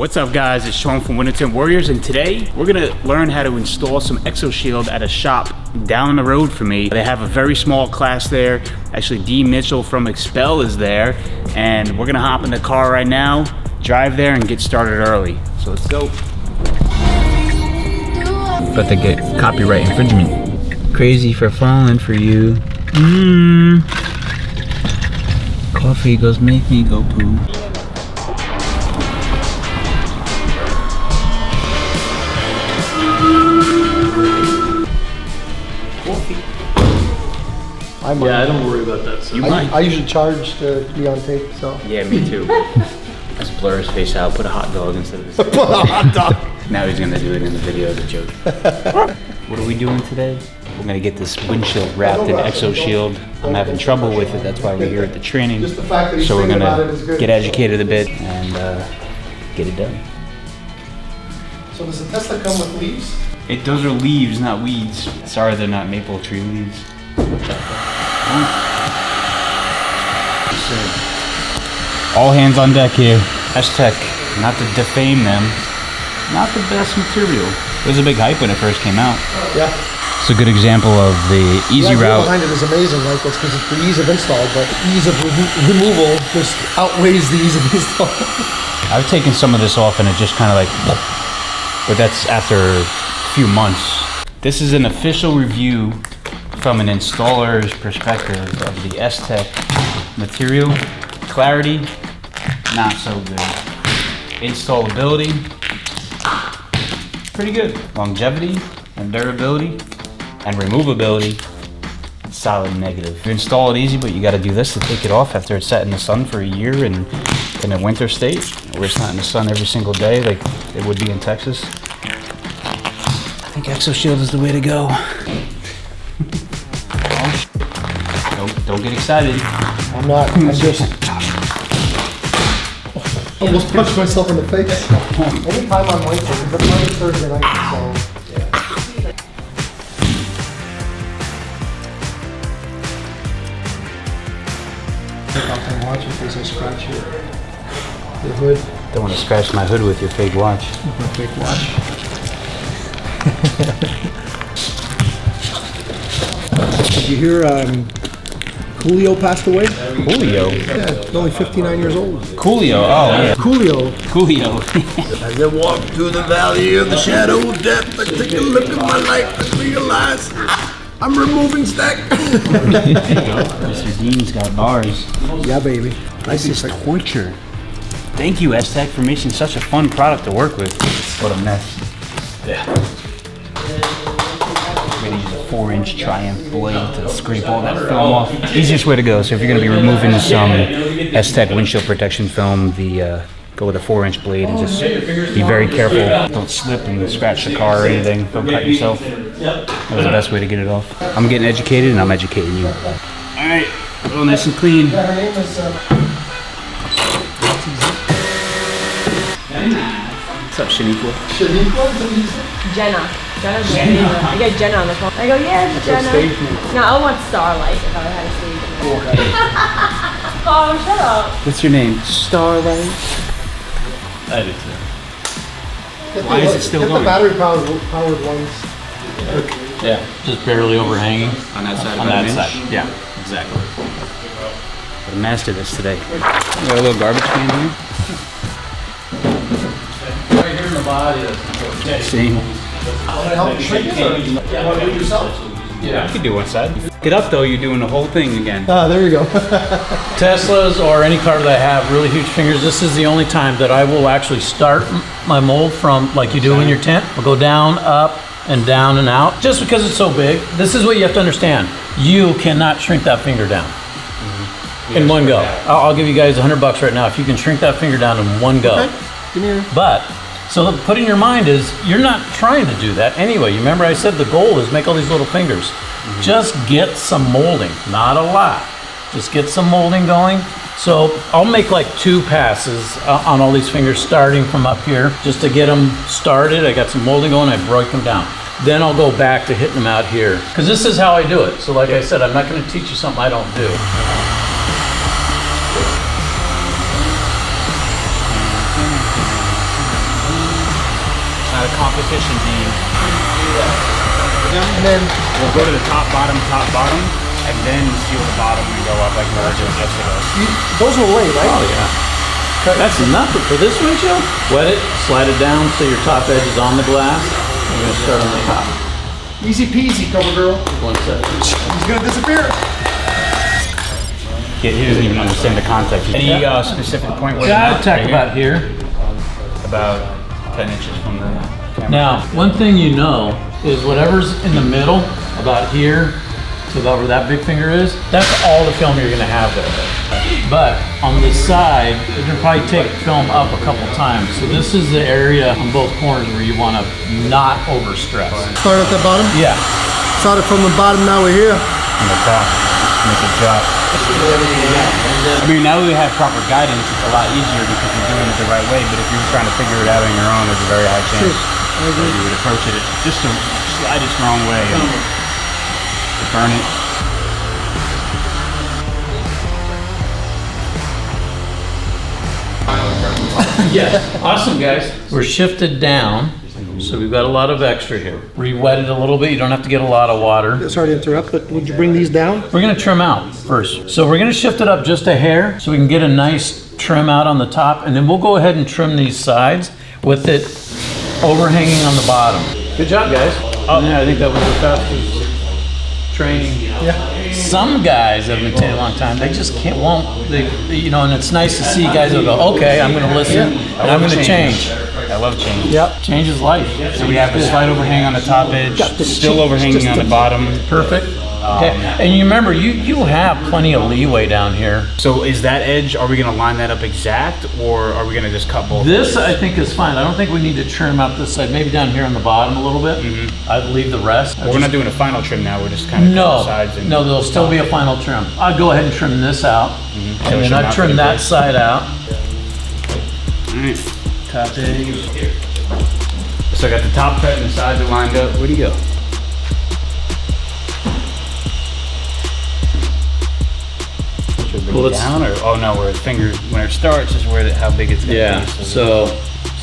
What's up guys, it's Sean from Winterton Warriors, and today we're gonna learn how to install some ExoShield at a shop down the road from me. They have a very small class there. Actually, D. Mitchell from Expel is there, and we're gonna hop in the car right now, drive there and get started early. So let's go. About to get copyright infringement. Crazy for falling for you. Coffee goes make me go poo. Yeah, I don't worry about that. So. I usually charge to be on tape, so. Yeah, me too. Let's blur his face out, put a hot dog instead of this. Put a hot dog. Now he's gonna do it in the video as a joke. What are we doing today? We're gonna get this windshield wrapped in ExoShield. I'm having trouble with it, that's why we're here at the training. So we're gonna get educated a bit and get it done. So does the Tesla come with leaves? Those are leaves, not weeds. Sorry, they're not maple tree leaves. All hands on deck here. Hashtag, not to defame them, not the best material. It was a big hype when it first came out. Yeah. It's a good example of the easy route. The idea behind it is amazing, right? That's because it's the ease of install, but the ease of removal just outweighs the ease of install. I've taken some of this off and it just kind of like, but that's after a few months. This is an official review from an installer's perspective of the S-Tech material. Clarity, not so good. Installability, pretty good. Longevity and durability and removability, solid negative. You install it easy, but you gotta do this to take it off after it's sat in the sun for a year and in a winter state, where it's not in the sun every single day like it would be in Texas. I think ExoShield is the way to go. Don't get excited. I'm not, I just almost punched myself in the face. Anytime on Wednesday, but Monday, Thursday night, so. Take off and watch in case I scratch your hood. Don't want to scratch my hood with your fake watch. My fake watch. Did you hear Coolio passed away? Coolio? Yeah, he's only 59 years old. Coolio, oh yeah. Coolio. Coolio. As I walk through the valley of the shadow of death, I take a look at my life and realize I'm removing stack. Mr. Dean's got bars. Yeah, baby. This is torture. Thank you, S-Tech, for making such a fun product to work with. What a mess. Yeah. We're gonna use a 4-inch Triumph blade to scrape all that film off. Easiest way to go. So if you're gonna be removing some S-Tech windshield protection film, go with a 4-inch blade and just be very careful. Don't slip and scratch the car or anything. Don't cut yourself. That was the best way to get it off. I'm getting educated and I'm educating you. All right, a little nice and clean. Yeah, her name is, What's up, Shaniqua? Jenna. I get Jenna on the phone. I go, yeah, it's Jenna. No, I want Starlight if I had a stage name. Oh, shut up. What's your name? Starlight? I do too. Why is it still going? The battery powered ones. Yeah, just barely overhanging. On that side On that side, yeah, exactly. Gotta master this today. You got a little garbage can here? Right here in the body, that's Same. Help you shrink it, or you want to do it yourself? yeah. You can do one side. Get up though, you're doing the whole thing again. Ah, there you go. Teslas or any car that I have really huge fingers, this is the only time that I will actually start my mold from like you do in your tent. I'll go down, up, and down and out. Just because it's so big, this is what you have to understand. You cannot shrink that finger down in one go. I'll give you guys $100 right now if you can shrink that finger down in one go. Okay. Give me your... But, so put in your mind is, you're not trying to do that anyway. You remember I said the goal is make all these little fingers. Just get some molding, not a lot. Just get some molding going. So I'll make like 2 passes on all these fingers starting from up here just to get them started. I got some molding going, I broke them down. Then I'll go back to hitting them out here. Because this is how I do it. So like I said, I'm not going to teach you something I don't do. efficient being And then we'll go to the top, bottom, and then seal the bottom and go up like we were doing yesterday. those will lay, right? Oh yeah. That's enough for this windshield. Wet it, slide it down so your top edge is on the glass. We're gonna start on the top. Easy peasy, cover girl. One second. He's gonna disappear. He doesn't even understand the context. Any specific point where Gotta talk about here. about 10 inches from the camera. Now, one thing you know is whatever's in the middle, about here to about where that big finger is, that's all the film you're gonna have there. But on the side, you're gonna probably take film up a couple times. So this is the area on both corners where you wanna not overstress. Start at the bottom. Yeah. Started from the bottom, now we're here. On the top, make it drop. I mean, now that we have proper guidance, it's a lot easier because you're doing it the right way, but if you were trying to figure it out on your own, there's a very high chance that you would approach it just the slightest wrong way and burn it. Yes. Awesome, guys. We're shifted down, so we've got a lot of extra here. Re-wet it a little bit. You don't have to get a lot of water. Sorry to interrupt, but would you bring these down? We're gonna trim out first. So we're gonna shift it up just a hair so we can get a nice trim out on the top, and then we'll go ahead and trim these sides with it overhanging on the bottom. Good job, guys. Yeah, I think that was the fastest training. Yeah. Some guys that have been training a long time, they just won't, you know, and it's nice to see guys that go, okay, I'm gonna listen, and I'm gonna change. I love change. Yep. Change is life. So we have a slight overhang on the top edge, still overhanging on the bottom. Perfect. Okay, and you remember, you have plenty of leeway down here. So is that edge, are we gonna line that up exact, or are we gonna just cut both? This, I think, is fine. I don't think we need to trim out this side, maybe down here on the bottom a little bit. I'd leave the rest. Well, we're not doing a final trim now, we're just kind of No, sides and no, there'll still be a final trim. I'll go ahead and trim this out, and then I'll trim that side out. Alright, top edge. So I got the top cut and the sides are lined up. Where'd he go? Well, Down or oh no, where the finger when it starts is where how big it's gonna yeah, be. so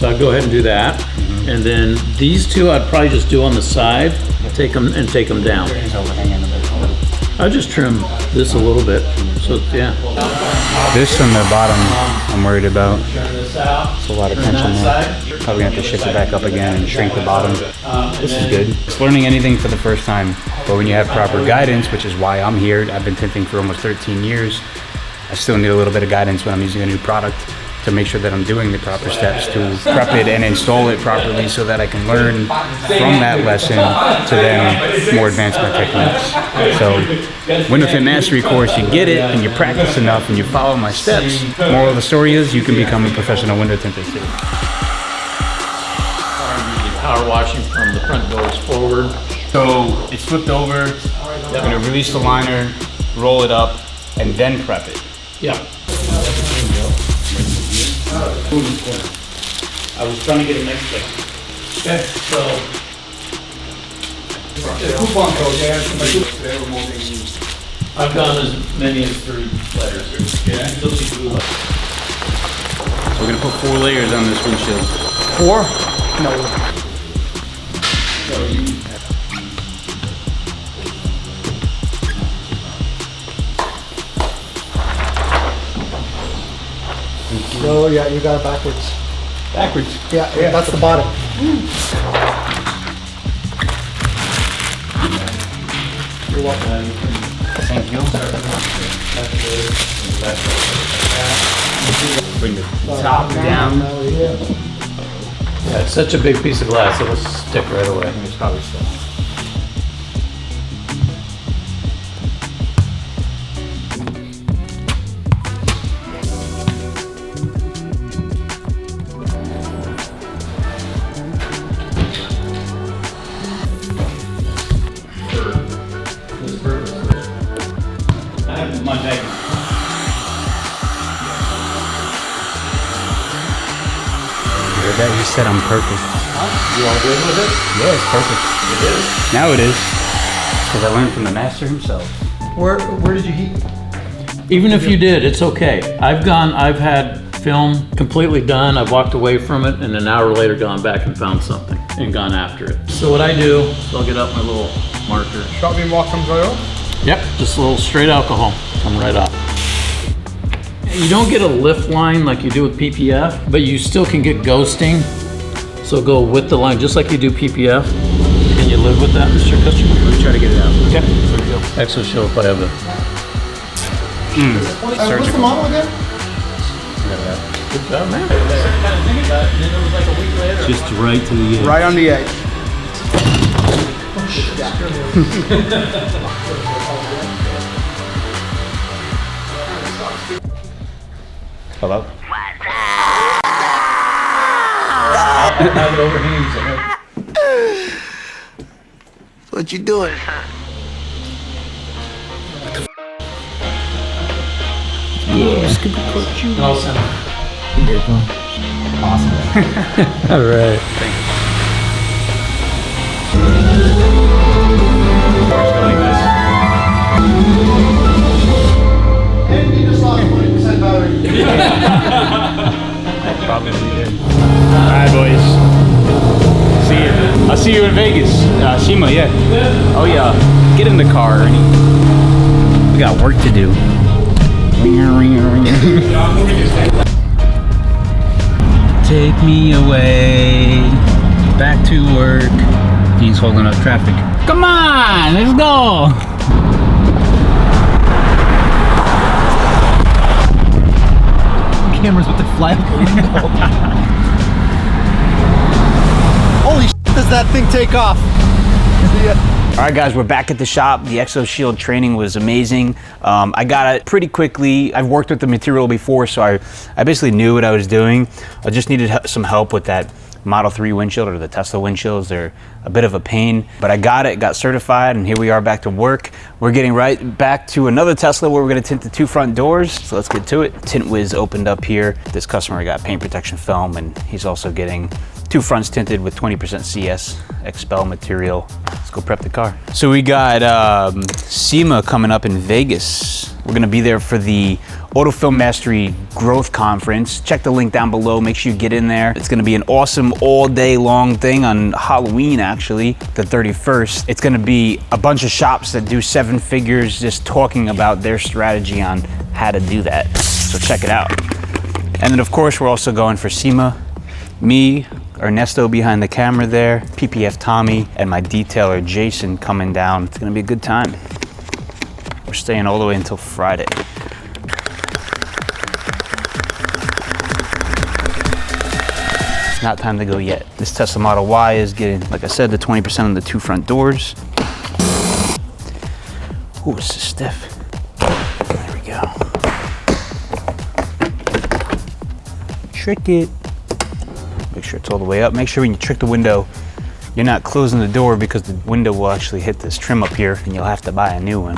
I'll go ahead and do that. And then these two I'd probably just do on the side, take them down. It's overhanging a bit. I'll just trim this a little bit, so yeah. This on the bottom, I'm worried about. Trim this out. It's a lot of tension there. Probably gonna have to shift it back up again and shrink the bottom. This is good. It's learning anything for the first time, but when you have proper guidance, which is why I'm here, I've been tinting for almost 13 years. I still need a little bit of guidance when I'm using a new product to make sure that I'm doing the proper steps to prep it and install it properly so that I can learn from that lesson to then more advance my techniques. So Window Tint Mastery course, you get it and you practice enough and you follow my steps. Moral of the story is you can become a professional window tinter too. Power washing from the front doors forward. So it's flipped over, I'm gonna release the liner, roll it up, and then prep it. Yeah. I was trying to get a next step. Okay, so. I've gone as many as 3 layers. Yeah. So we're gonna put 4 layers on this windshield. 4? No. Oh yeah, you got it backwards. Backwards. Yeah, that's the bottom. You're welcome. Thank you. Bring the top down. Yeah, it's such a big piece of glass, it'll stick right away. It's probably still. My bag. That you said I'm perfect. You all good with it? Yeah, it's perfect. It is. Now it is. Because I learned from the master himself. Where did you heat? Even if you did, it's okay. I've had film completely done. I've walked away from it and an hour later gone back and found something and gone after it. So what I do is I'll get out my little marker. Shot me walk comes right off? Yep, just a little straight alcohol, come right off. You don't get a lift line like you do with PPF, but you still can get ghosting. So go with the line, just like you do PPF. Can you live with that, Mr. Customer? Let me try to get it out. Okay. EXO Shield if I have it. What's the model again? Good job, man. Just right to the edge. Right on the edge. Hello? Have it overhanging. What you doing? And I'll send it. Awesome. All right. And you just lost 20% battery. Probably did. Alright, boys. See you. I'll see you in Vegas. SEMA, yeah. Oh, yeah. Get in the car, Ernie. We got work to do. Take me away. Back to work. He's holding up traffic. Come on, let's go. Cameras with the fly. Holy shit, does that thing take off? All right, guys, we're back at the shop. The EXO Shield training was amazing. I got it pretty quickly. I've worked with the material before, so I basically knew what I was doing. I just needed some help with that Model 3 windshield or the Tesla windshields. They're a bit of a pain, but I got it, got certified, and here we are back to work. We're getting right back to another Tesla where we're gonna tint the 2 front doors. So let's get to it. Tint Wiz opened up here. This customer got paint protection film, and he's also getting 2 fronts tinted with 20% CS expel material. Let's go prep the car. So we got SEMA coming up in Vegas. We're gonna be there for the Autofilm Mastery Growth Conference. Check the link down below, make sure you get in there. It's gonna be an awesome all day long thing on Halloween, actually, the 31st. It's gonna be a bunch of shops that do 7 figures just talking about their strategy on how to do that. So check it out. And then of course, we're also going for SEMA. Me, Ernesto behind the camera there, PPF Tommy, and my detailer Jason coming down. It's gonna be a good time. We're staying all the way until Friday. It's not time to go yet. This Tesla Model Y is getting, like I said, the 20% on the 2 front doors. Ooh, this is stiff. There we go. Trick it. Make sure it's all the way up. Make sure when you trick the window, you're not closing the door because the window will actually hit this trim up here and you'll have to buy a new one.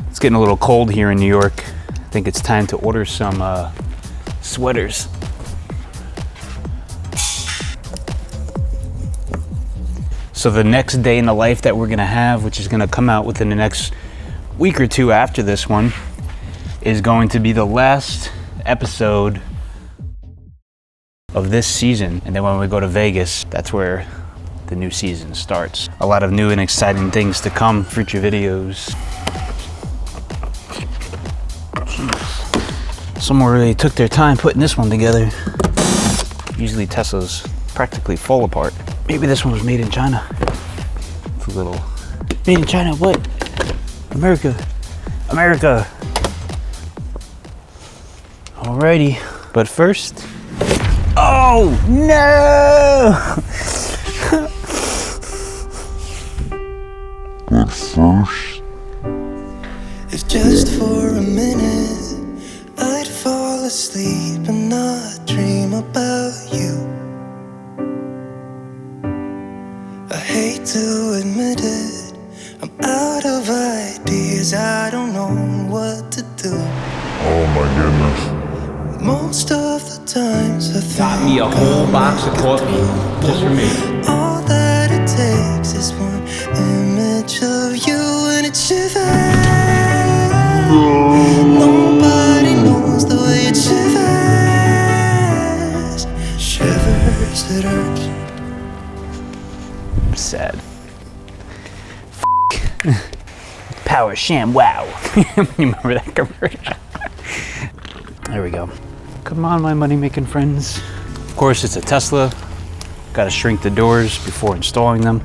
It's getting a little cold here in New York. I think it's time to order some sweaters. So the next day in the life that we're gonna have, which is gonna come out within the next week or 2 after this one, is going to be the last episode of this season. And then when we go to Vegas, that's where the new season starts. A lot of new and exciting things to come, future videos. Jeez. Someone really took their time putting this one together. Usually Teslas practically fall apart. Maybe this one was made in China. It's a little, made in China, what? America, America. Alrighty, but first, oh no! But first, if just for a minute I'd fall asleep and not dream about you. I hate to admit it, I'm out of ideas, I don't know what to do. oh my goodness. Most of the times I Got me a whole box of coffee just for me. all that it takes is one image of you and it shivers. Nobody knows the way it shivers. Power sham wow. You remember that commercial? There we go. Come on, my money-making friends. Of course, it's a Tesla. Got to shrink the doors before installing them.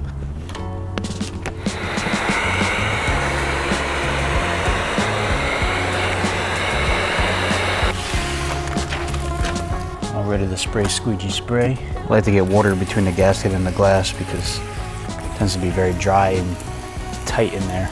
All ready to spray squeegee spray. I like to get water between the gasket and the glass because it tends to be very dry and tight in there.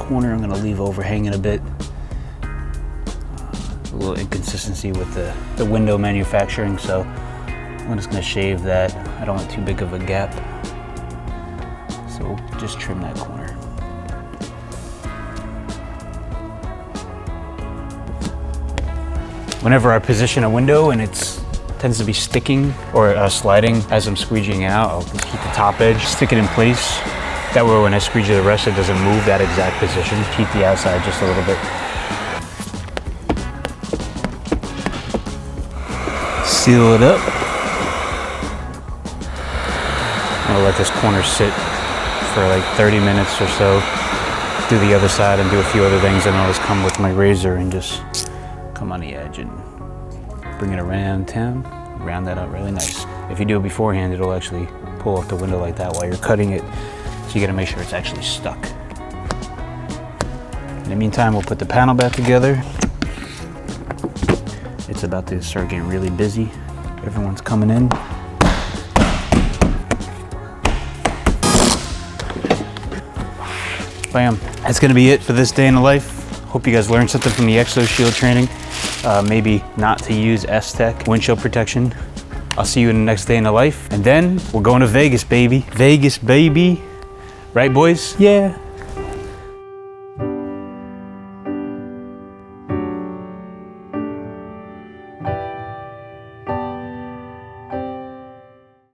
Corner I'm going to leave overhanging a bit. A little inconsistency with the window manufacturing, so I'm just going to shave that. I don't want too big of a gap, so we'll just trim that corner. Whenever I position a window and it tends to be sticking or sliding as I'm squeegeeing out, I'll just keep the top edge, stick it in place. That way when I squeegee the rest, it doesn't move that exact position. Keep the outside just a little bit. Seal it up. I'll let this corner sit for like 30 minutes or so. Do the other side and do a few other things, and I'll just come with my razor and just come on the edge and bring it around town. Round that out really nice. If you do it beforehand, it'll actually pull off the window like that while you're cutting it. So you gotta make sure it's actually stuck. In the meantime, we'll put the panel back together. It's about to start getting really busy. Everyone's coming in. Bam. That's gonna be it for this day in the life. Hope you guys learned something from the EXO Shield training. Maybe not to use S-Tech windshield protection. I'll see you in the next day in the life. And then we're going to Vegas, baby. Vegas, baby. Right, boys? Yeah.